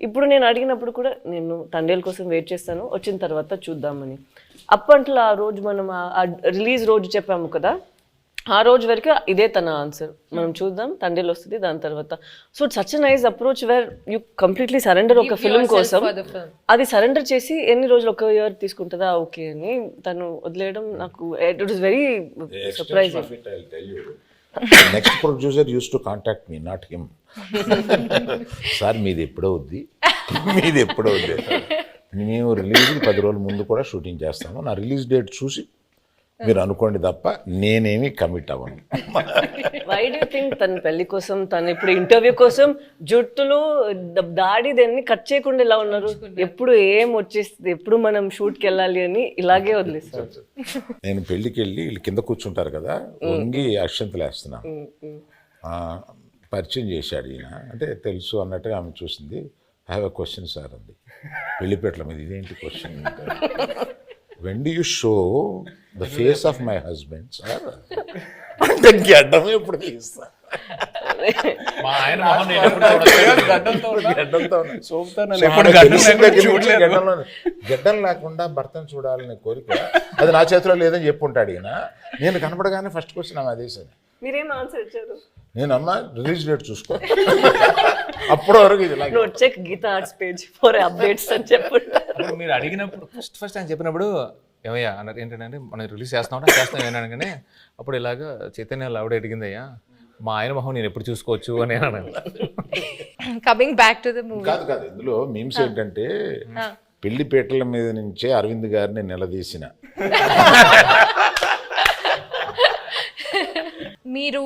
ఇప్పుడు నేను అడిగినప్పుడు కూడా నేను తండేల కోసం వెయిట్ చేస్తాను, వచ్చిన తర్వాత చూద్దామని. అప్పట్లో ఆ రోజు మనం రిలీజ్ రోజు చెప్పాము కదా, ఆ రోజు వరకు ఇదే తన ఆన్సర్, మనం చూద్దాం తండేలు వస్తుంది దాని తర్వాత. So it's such nice approach where you completely surrender ఒక ఫిల్మ్ కోసం. అది సరెండర్ చేసి ఎన్ని రోజులు, ఒక ఇయర్ తీసుకుంటుందా ఓకే అని తను వదిలేయడం నాకు it was very surprising. Next producer use to contact me, not him. Sir మీది ఎప్పుడో వద్ది, మేము రిలీజ్కి 10 రోజుల ముందు కూడా షూటింగ్ చేస్తాము, నా రిలీజ్ డేట్ చూసి మీరు అనుకోండి తప్ప నేనేమి కమిట్ అవ్వను. వై డూ థింక్ తన పెళ్లి కోసం, తను ఇప్పుడు ఇంటర్వ్యూ కోసం జుట్టులు దాడి దాన్ని కట్ చేయకుండా ఇలా ఉన్నారు? ఎప్పుడు ఏం వచ్చేస్తుంది, ఎప్పుడు మనం షూట్కి వెళ్ళాలి అని ఇలాగే వదిలేస్తారు. నేను పెళ్ళికి వెళ్ళి వీళ్ళు కింద కూర్చుంటారు కదా, వంగి అక్షంతలు వేస్తున్నాను. పరిచయం చేశాడు ఈయన, అంటే తెలుసు అన్నట్టుగా ఆమె చూసింది. I have a question sir అంది, పెళ్లిపేటల మీద. ఇదేంటి question? when do you show the face of my husband sir? అంటే గడ్డం ఎప్పుడు తీస్తా, మా ఆయన మొహం నేను ఎప్పుడు గడ్డం లేకుండా భర్తను చూడాలనే కోరిక అది నా చేతిలో లేదని చెప్పుంటాడు ఈయన. నేను కనపడగానే ఫస్ట్ క్వశ్చన్ ఆమె అదే సార్. మీరేం ఆన్సర్ ఇచ్చారు? నేను అమ్మా రిలీజ్ డేట్ చూసుకో, అప్పటి వరకు ఇది check Geetha Arts page for updates అని చెప్పుంటారు. మీరు అడిగినప్పుడు ఫస్ట్ ఆయన చెప్పినప్పుడు ఏమయ్యా అన్నారు, ఏంటంటే మనం రిలీజ్ చేస్తాం ఏమనగానే అప్పుడు ఇలాగా చైతన్య ఆవిడ అడిగిందయ్యా మా ఆయన మొహం నేను ఎప్పుడు చూసుకోవచ్చు అని అన్నాను. Coming back to the movie. కాదు ఇందులో మీమ్స్ ఏంటంటే పెళ్లిపేటల మీద నుంచే అరవింద్ గారిని నిలదీసిన. మీరు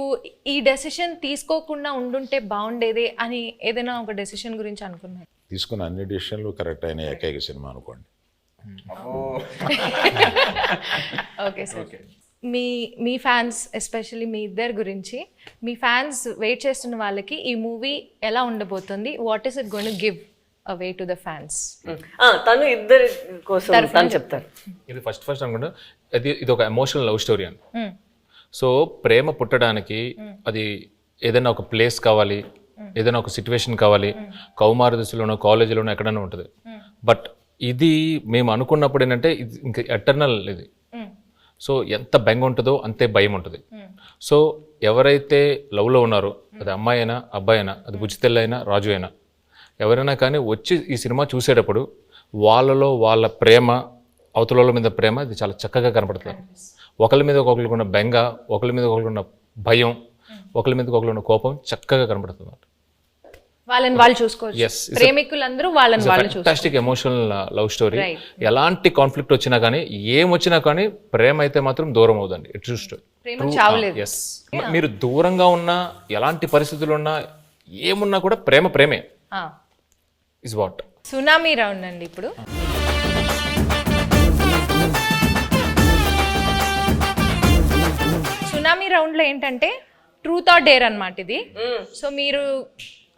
ఈ డెసిషన్ తీసుకోకుండా ఉండుంటే బాగుండేది అని ఏదైనా ఒక డెసిషన్ గురించి అనుకున్నారు? తీసుకున్న అన్ని డిసిషన్లు కరెక్ట్ అయిన ఏకైక సినిమా అనుకోండి. ఓకే సార్, మీ ఫ్యాన్స్ ఎస్పెషల్లీ మీ ఇద్దరు గురించి, మీ ఫ్యాన్స్ వెయిట్ చేస్తున్న వాళ్ళకి ఈ మూవీ ఎలా ఉండబోతుంది, what is it going to give away to the fans? తను ఇద్దరి కోసం తను చెప్తారు. ఇది ఫస్ట్ అనుకుంటా ఇది ఒక ఎమోషనల్ లవ్ స్టోరీ అని. సో ప్రేమ పుట్టడానికి అది ఏదైనా ఒక ప్లేస్ కావాలి, ఏదైనా ఒక సిచ్యువేషన్ కావాలి, కౌమార దశలోనో కాలేజీలోనో ఎక్కడైనా ఉంటుంది. బట్ ఇది మేము అనుకున్నప్పుడు ఏంటంటే ఇది ఇంకా ఎటర్నల్ ఇది. సో ఎంత బెంగ ఉంటుందో అంతే భయం ఉంటుంది. సో ఎవరైతే లవ్లో ఉన్నారో, అది అమ్మాయి అయినా అబ్బాయి అయినా, అది బుజ్జితెల్ల అయినా రాజు అయినా, ఎవరైనా కానీ వచ్చి ఈ సినిమా చూసేటప్పుడు వాళ్ళలో వాళ్ళ ప్రేమ, అవతల మీద ప్రేమ ఇది చాలా చక్కగా కనపడుతుంది. ఒకరి మీద ఒకరికి ఉన్న బెంగ, ఒకరి మీద ఒకరికి ఉన్న భయం, ఒకరి మీద ఒకరికి ఉన్న కోపం చక్కగా కనపడుతుంది. వాళ్ళని వాళ్ళు చూసుకోవచ్చు, ప్రేమికులందరూ వాళ్ళని వాళ్ళు చూసుకోవచ్చు. Fantastic emotional love story. ఎలాంటి కాన్ఫ్లిక్ట్ వచ్చినా కానీ, ఏం వచ్చినా కానీ ప్రేమ అయితే మాత్రం దూరం అవుదండి. ఇట్ జస్ట్ ప్రేమ చావలేదు. ఎస్, మీరు దూరంగా ఉన్నా, ఎలాంటి పరిస్థితులు ఉన్నా, ఏమున్నా కూడా ప్రేమే ఇస్ వాట్. సునామీ రౌండ్ అండి ఇప్పుడు. సునామీ రౌండ్లో ఏంటంటే ట్రూత్ ఆర్ డేర్ అన్నమాట ఇది. సో మీరు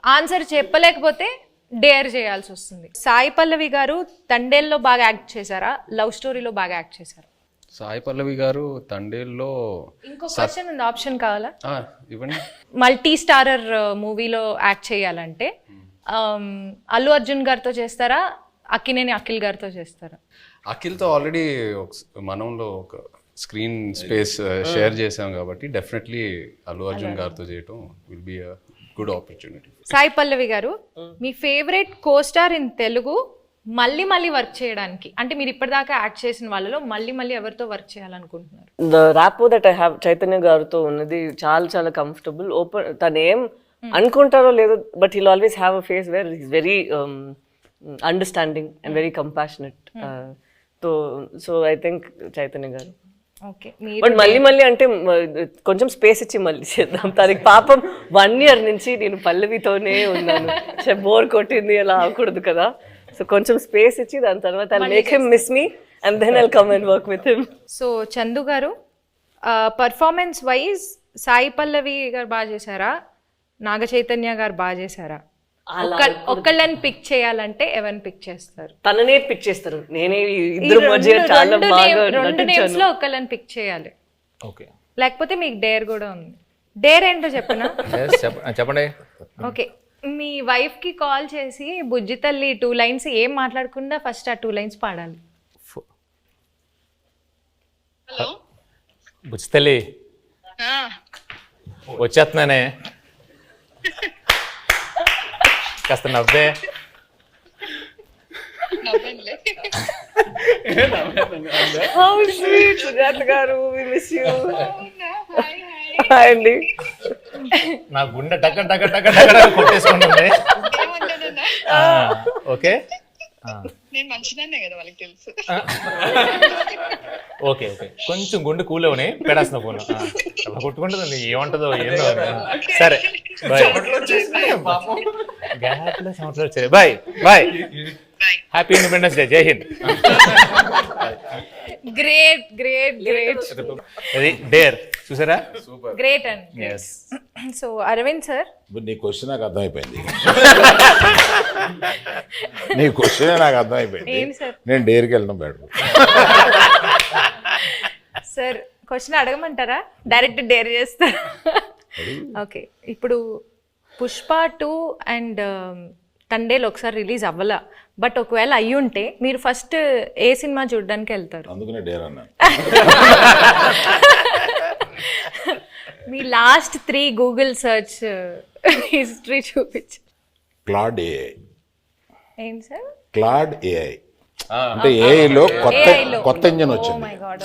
ఆన్సర్ చెప్పలేకపోతే డేర్ చేయాల్సి వస్తుంది. సాయి పల్లవి గారు తండేల్లో బాగా యాక్ట్ చేశారా, లవ్ స్టోరీలో బాగా యాక్ట్ చేశారా? సాయి పల్లవి గారు తండేల్లో ఇంకో క్వశ్చన్ ఉంది, ఆప్షన్ కావాలా? ఇవ్వండి. మల్టీ స్టారర్ మూవీలో యాక్ట్ చేయాలంటే అల్లు అర్జున్ గారితో చేస్తారా, అక్కినేని అఖిల్ గారితో చేస్తారా? అఖిల్తో ఆల్రెడీ మనంలో ఒక స్క్రీన్ స్పేస్ షేర్ చేసాం కాబట్టి డెఫినెట్లీ అల్లు అర్జున్ గారితో చేయటం will be a good opportunity. Sai Pallavi గారు, మీ ఫేవరెట్ కోస్టార్ ఇన్ తెలుగు మళ్ళీ మళ్ళీ వర్క్ చేయడానికి, అంటే మీరు ఇప్పటిదాకా యాక్ట్ చేసిన వాళ్ళలో మళ్ళీ ఎవరితో వర్క్ చేయాలనుకుంటున్నారు? The rapport that I have Chaitanya గారితో ఉన్నది చాలా కంఫర్టబుల్. ఓపెన్, తను ఏం అనుకుంటారో లేదో, but he'll always have a face where is very understanding and very compassionate. So I think Chaitanya గారు. ఓకే, బట్ మళ్ళీ అంటే కొంచెం స్పేస్ ఇచ్చి మళ్ళీ చేద్దాం. తనకి పాపం 1 year నుంచి నేను పల్లవితోనే ఉన్నాను, బోర్ కొట్టింది, అలా అవ్వకూడదు కదా. సో కొంచెం స్పేస్ ఇచ్చి దాని తర్వాత I make him miss me and then I'll come and work with him. So Chandu గారు, పర్ఫార్మెన్స్ వైజ్ సాయి పల్లవి గారు బాగా చేశారా, నాగ చైతన్య గారు బాగా చేశారా? ఒక్కళ్ళని పిక్ చేయాలంటే ఎవరిని పిక్ చేస్తారు? తననే పిక్ చేస్తారు. నేనే ఇద్దరు మధ్య చాలా బాగా రెండు నేమ్స్ లో ఒక్కళ్ళని పిక్ చేయాలి. ఓకే, లేకపోతే మీకు డేర్ కూడా ఉంది. డేర్ ఏంటో చెప్పనా? చెప్పండి. ఓకే, మీ వైఫ్ కి కాల్ చేసి బుజ్జి తల్లి 2 lines ఏం మాట్లాడకుండా ఫస్ట్ ఆ 2 lines పాడాలి. హలో బుజ్జితల్లి వచ్చేస్తున్నానే, కాస్త నవ్వే. నవ్వండి. How sweet, సుజాత గారు, we miss you. Hi hi అండి. నా గుండె టక కొట్టేసుకుంటుంది. ఏమంటానన్నా? ఓకే, నేను మంచిదాన్నే కదా, వాళ్ళకి తెలుసు. ఓకే కొంచెం గుండె కూలవని పెడాల్సిన ఫోన్ కొట్టుకుంటుంది, ఏమంటుందో ఏందో. సరే బాయ్, గ్యాప్లో సంవత్సరాలు వచ్చాయి. Bye bye, happy independence day, జై హింద్. గ్రేట్ అది డేర్ చూసారా, గ్రేట్ అండి. ఎస్. సో అరవింద్ సార్, నీ క్వశ్చన్ నాకు అర్థమైపోయింది. నీ క్వశ్చన్ నాకు అర్థమైపోయింది. ఏం సార్? నేను డేర్కి వెళ్ళడం బెటర్. సార్ క్వశ్చన్ అడగమంటారా, డైరెక్ట్ డేర్ చేస్తారా? ఓకే, ఇప్పుడు పుష్ప 2 అండ్ తండేలు ఒకసారి రిలీజ్ అవ్వాల, బట్ ఒకవేళ అయ్యి ఉంటే మీరు ఫస్ట్ ఏ సినిమా చూడడానికి వెళ్తారు? అందుకనే డేర్ అన్నా. మీ లాస్ట్ 3 గూగుల్ సర్చ్ హిస్టరీ చూపించు. Claude AI. ఏంటి సార్? క్లాడ్ ఏఐ అంటే ఏఐలో కొత్త ఇంజన్ Oh వచ్చింది. my God,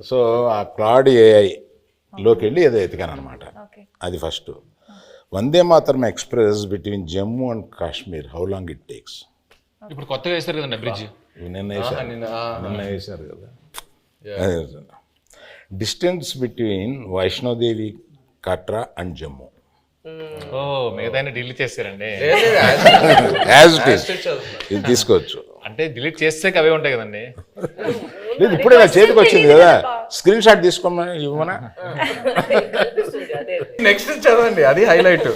సో ఆ క్లాడ్ ఏఐ లోకి వెళ్ళి ఏదో ఎతికాను అనమాట. Okay. అది first. Vande Mataram express between Jammu and Kashmir, how long it takes? ఇప్పుడు కొత్తగా వేస్తారు కదండి బ్రిడ్జ్, నిన్న వేశారు కదా. Distance between Vaishno Devi Katra and Jammu ఓ మిగతా డిలీట్ చేస్తారండి. యాజ్ ఇట్ ఈస్ ఇది తీసుకోవచ్చు. అంటే డిలీట్ చేస్తే అవే ఉంటాయి కదండి. లేదు ఇప్పుడే నా చేతికి వచ్చింది కదా, స్క్రీన్ షాట్ తీసుకోమని ఇవ్వమనా. నెక్స్ట్ చదవండి, అది హైలైట్.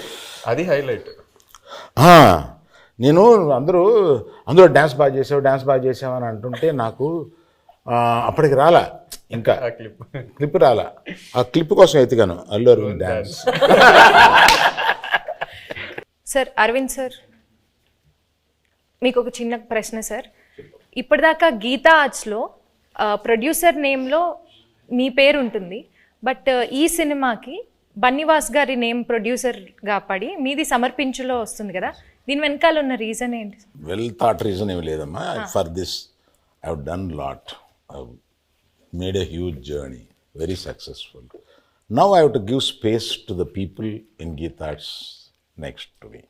నేను అందులో డ్యాన్స్ బాగా చేసావు అని అంటుంటే నాకు అప్పటికి రాలా, ఇంకా క్లిప్ రాలా. ఆ క్లిప్ కోసం ఎత్తిగాను Allu Aravind dance. Sir Arvind sir, మీకు ఒక చిన్న ప్రశ్న సార్. ఇప్పటిదాకా గీతా ఆర్ట్స్లో ప్రొడ్యూసర్ నేమ్లో మీ పేరు ఉంటుంది, బట్ ఈ సినిమాకి బన్నీవాస్ గారి నేమ్ ప్రొడ్యూసర్గా పడి మీది సమర్పించులో వస్తుంది కదా, దీని వెనకాల ఉన్న రీజన్ ఏంటి? వెల్ థాట్ రీజన్ ఏమి లేదమ్మా. For this I have done lot, made a huge journey, very successful. Now I have to give space to the people in Geetha Arts next to me.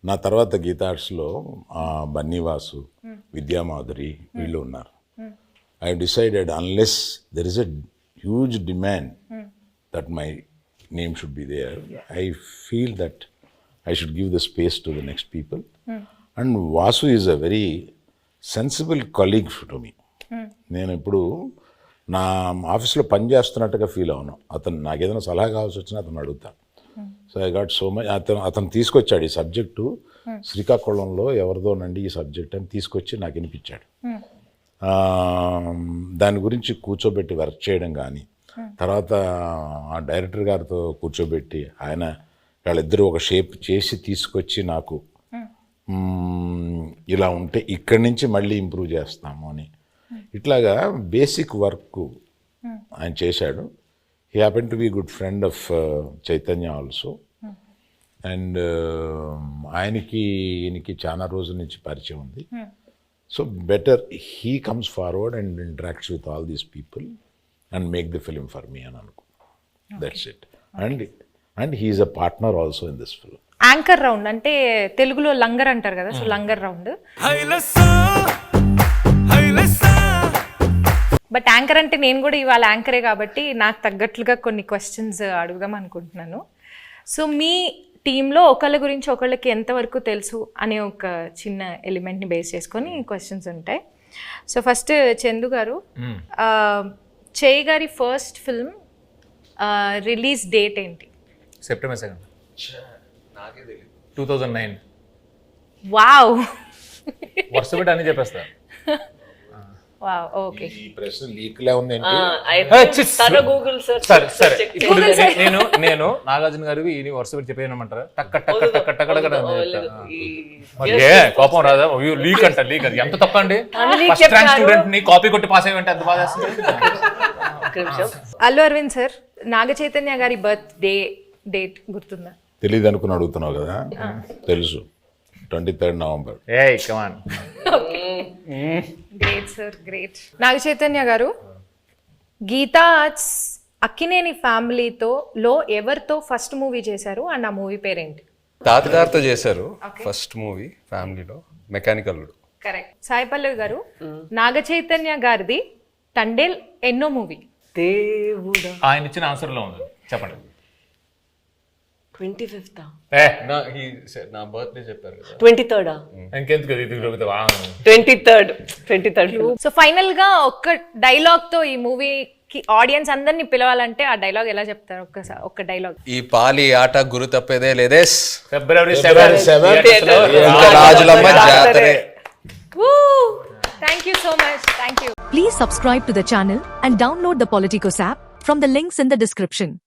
నా తర్వాత గీతా ఆర్ట్స్లో బన్నీవాసు, విద్యామాధురి వీళ్ళు ఉన్నారు. I decided unless there is a huge demand that my name should be there, I feel that I should give the space to the next people. And Vasu is a very sensible colleague to me. నేను ఇప్పుడు నా ఆఫీస్లో పని చేస్తున్నట్టుగా feel అవును. అతను నాకు ఏదైనా సలహా కావాల్సి వచ్చినా అతను అడుగుతా. So I got so much. అతను తీసుకొచ్చాడు ఈ సబ్జెక్టు, శ్రీకాకుళంలో ఎవరిదోనండి ఈ సబ్జెక్ట్ అని తీసుకొచ్చి నాకు వినిపించాడు. దాని గురించి కూర్చోబెట్టి వర్క్ చేయడం కానీ, తర్వాత ఆ డైరెక్టర్ గారితో కూర్చోబెట్టి ఆయన వాళ్ళిద్దరూ ఒక షేప్ చేసి తీసుకొచ్చి నాకు ఇలా ఉంటే ఇక్కడి నుంచి మళ్ళీ ఇంప్రూవ్ చేస్తాము అని ఇట్లాగా బేసిక్ వర్క్ ఆయన చేశాడు. He happen to be good friend of Chaitanya also. And ఈయనకి చాలా రోజుల నుంచి పరిచయం ఉంది. So better he comes forward and interacts with all these people and make the film for me and Anku. That's it. And he is a partner also in this film. Anchor round అంటే తెలుగులో లంగర్ అంటారు కదా, so langar round. But anchor అంటే నేను కూడా ఇవాళ యాంకరే కాబట్టి నాకు తగ్గట్లుగా కొన్ని క్వశ్చన్స్ అడుగుదాం అనుకుంటున్నాను. సో మీ టీంలో ఒకళ్ళ గురించి ఒకళ్ళకి ఎంతవరకు తెలుసు అనే ఒక చిన్న ఎలిమెంట్ని బేస్ చేసుకొని క్వశ్చన్స్ ఉంటాయి. సో ఫస్ట్ చందు గారు, చేయి గారి ఫస్ట్ ఫిల్మ్ రిలీజ్ డేట్ ఏంటి? సెప్టెంబర్ 2, 2009. వావ్, వరుస పెట్టి అని చెప్పేస్తా. Wow, okay. ఈ ప్రశ్న లీక్లే ఉంది. గూగుల్ సరే ఇప్పుడు నేను నాగార్జున గారికి ఈ వరుస పెట్టి చెప్పేయమంటారా? టక్క టక్క టక్క టక్క కోపం రాదా? లీక్ అంట, లీక్ అది ఎంత తప్ప అండి. ఫస్ట్ ర్యాంక్ స్టూడెంట్ ని కాపీ కొట్టి పాస్ అయ్యంటే ఎంత బాధ. అల్లు అరవింద్ సార్, నాగ చైతన్య గారి బర్త్డే డేట్ గుర్తుందా? తెలియదు అనుకుని అడుగుతున్నావు కదా, తెలుసు. 23rd November. ఏయ్ come on. Great sir, great. Naga Chaitanya గారు, గీతా ఆర్ట్స్ అక్కినేని ఫ్యామిలీతో ఎవరితో ఫస్ట్ మూవీ చేశారు అండ్ ఆ మూవీ పేరేంటి? తాతగారితో చేశారు ఫస్ట్ మూవీ ఫ్యామిలీలో, మెకానికల్. కరెక్ట్. సాయి పల్లవి గారు, నాగ చైతన్య గారిది తండేల్ ఎన్నో మూవీ? దేవుడా, ఆయన ఇచ్చిన ఆన్సర్ లో ఉంది, చెప్పండి. 25th. నా బర్త్డే చెప్పారు కదా, 23rd. ఇంకెందుకు ఇది 23rd. సో ఫైనల్ గా ఒక్క డైలాగ్ తో ఈ మూవీకి ఆడియన్స్ అందరినీ పిలవాలంటే ఆ డైలాగ్ ఎలా చెప్తారు? ఒక్క డైలాగ్. ఈ పాలి ఆట గురు తప్పేదే లేదేస్, February 7th. Rajulamma జాతరే. Thank you so much. Thank you. Please subscribe to the channel and download the Politicos app from the links in the description.